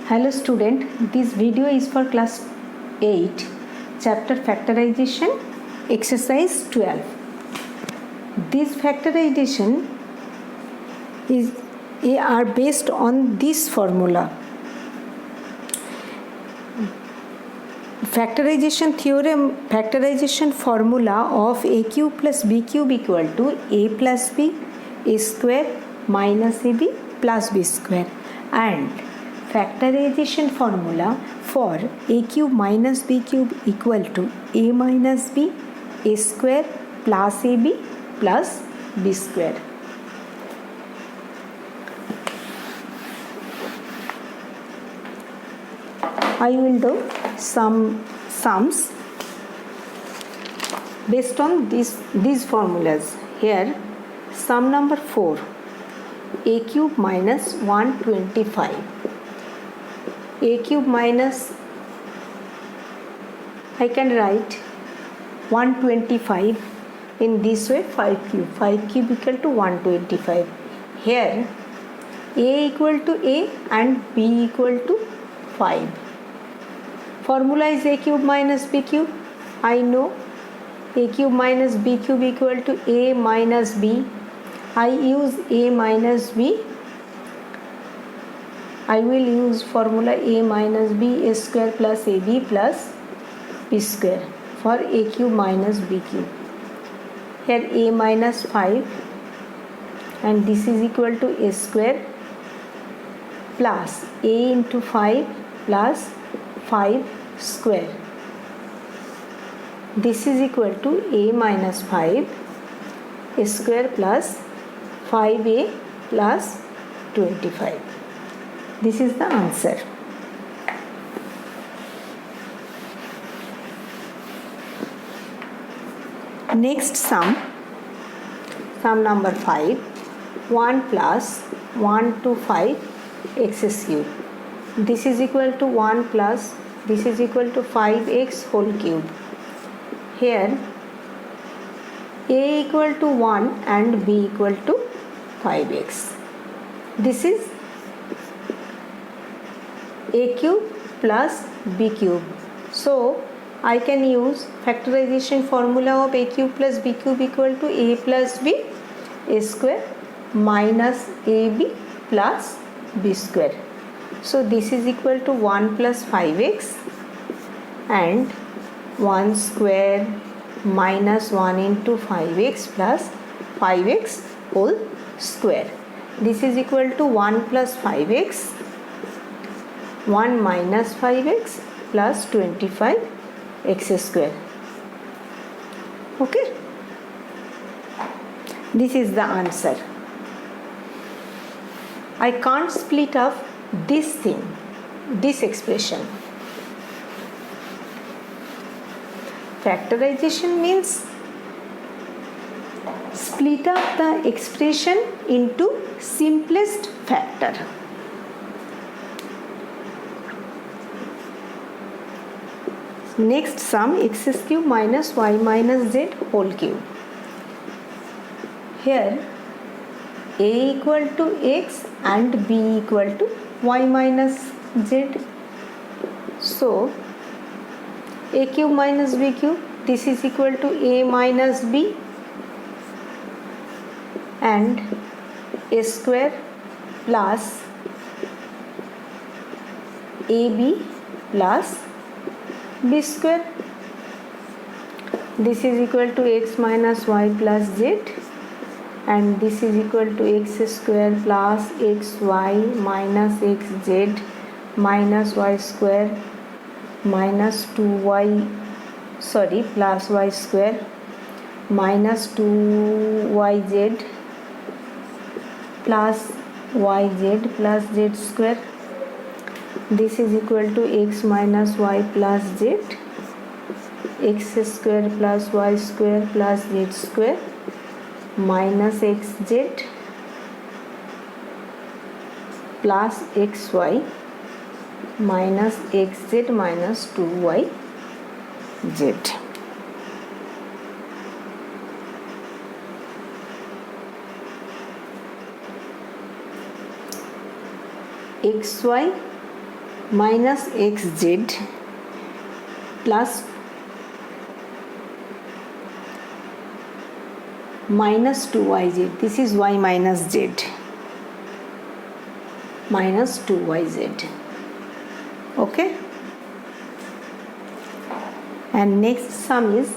Hello student, this video is for class 8, chapter factorization, exercise 12. This factorization are based on this formula. Factorization theorem, factorization formula of a cube plus b cube equal to a plus b, a square minus ab plus b square, and factorization formula for a cube minus b cube equal to a minus b, a square plus ab plus b square. I will do some sums based on these formulas. Here, sum number 4, a cube minus 125. A cube minus, I can write 125 in this way, 5 cube equal to 125. Here a equal to a and b equal to 5. Formula is a cube minus b cube. I know a cube minus b cube equal to a minus b. I use a minus b. I will use formula a minus b, a square plus ab plus b square for a cube minus b cube. Here a minus 5 and this is equal to a square plus a into 5 plus 5 square. This is equal to a minus 5, a square plus 5a plus 25. This is the answer. Next sum number 5, 1 plus 1 to 5 x cube. This is equal to 1 plus, this is equal to 5x whole cube. Here a equal to 1 and b equal to 5x. This is a cube plus b cube. So I can use factorization formula of a cube plus b cube equal to a plus b, a square minus ab plus b square. So this is equal to 1 plus 5x and 1 square minus 1 into 5x plus 5x whole square. This is equal to 1 plus 5x, 1 minus 5x plus 25x square. Okay, this is the answer. I can't split up this thing, this expression. Factorization means split up the expression into simplest factor. Next sum, x cube minus y minus z whole cube. Here a equal to x and b equal to y minus z. So a cube minus b cube, this is equal to a minus b and a square plus ab plus b square. This is equal to x minus y plus z and this is equal to x square plus xy minus xz minus y square minus 2y plus y square minus 2yz plus yz plus z square. This is equal to x minus y plus z, x square plus y square plus z square minus xz plus xy minus xz minus 2yz. xy minus xz plus minus 2yz. This is y minus z minus 2yz. Okay, and next sum is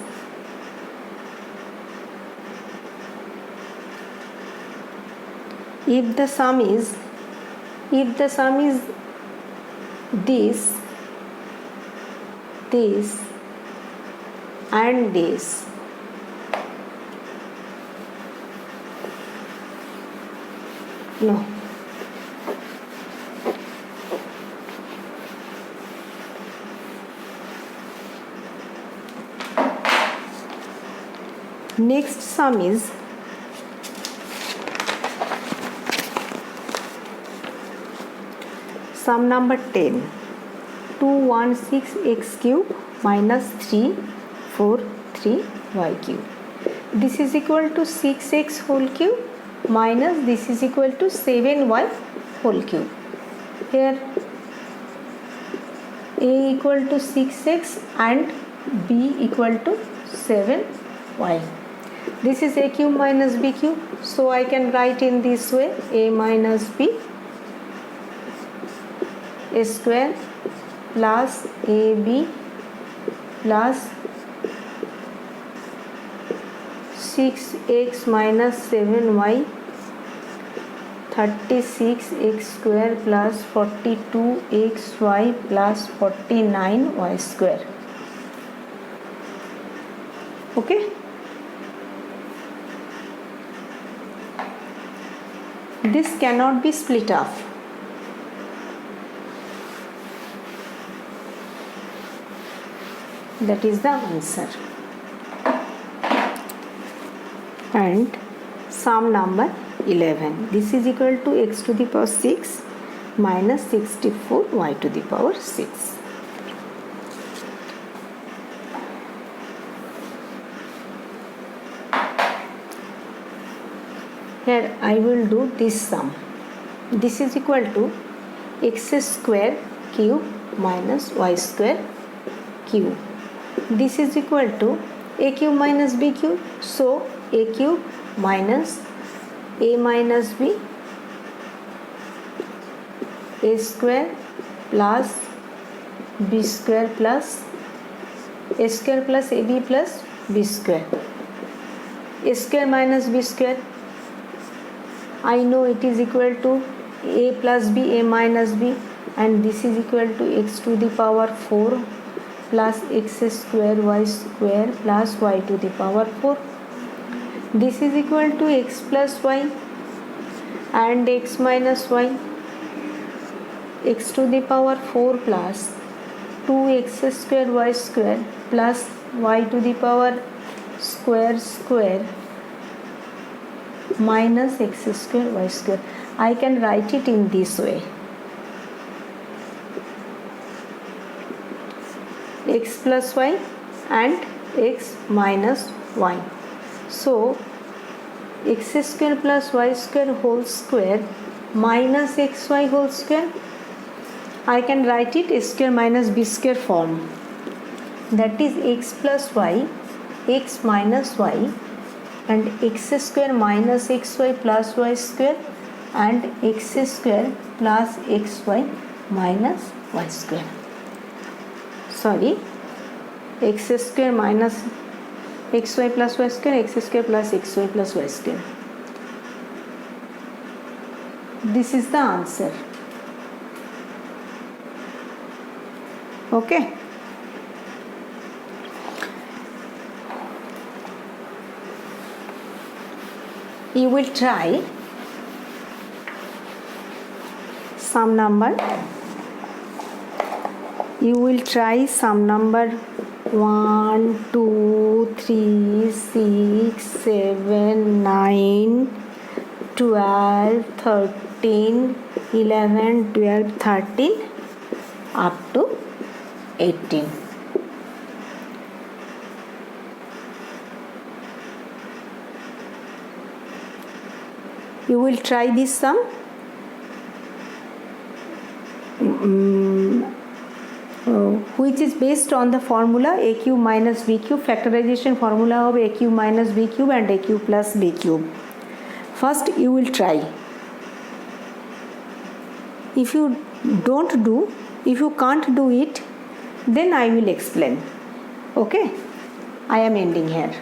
if the sum is this and this, no, next sum is sum number 10, 216x cube minus 343y cube. This is equal to 6x whole cube minus this is equal to 7y whole cube. Here a equal to 6x and b equal to 7y. This is a cube minus b cube, so I can write in this way: a minus b square plus ab plus 6x minus 7y 36x square plus 42xy plus 49y square. Okay, this cannot be split off. That is the answer. And sum number 11. This is equal to x to the power 6 minus 64 y to the power 6. Here I will do this sum. This is equal to x square cube minus y square cube. This is equal to a cube minus b cube. So a cube minus a minus b, a square plus b square plus a square plus ab plus b square. A square minus b square, I know it is equal to a plus b, a minus b, and this is equal to x to the power 4 plus x square y square plus y to the power 4. This is equal to x plus y and x minus y, x to the power 4 plus 2x square y square plus y to the power square minus x square y square. I can write it in this way: x plus y and x minus y. So x square plus y square whole square minus xy whole square, I can write it a square minus b square form. That is x plus y, x minus y, and x square minus xy plus y square and x square plus xy minus y square. Sorry, x square minus xy plus y square, x square plus xy plus y square. This is the answer. Okay. You will try sum number. You will try sum number 1, 2, 3, 6, 7, 9, 12, 13, 11, 12, 13 up to 18. You will try this sum. which is based on the formula a cube minus b cube, factorization formula of a cube minus b cube and a cube plus b cube. First you will try. If you don't do, if you can't do it, then I will explain. Okay, I am ending here.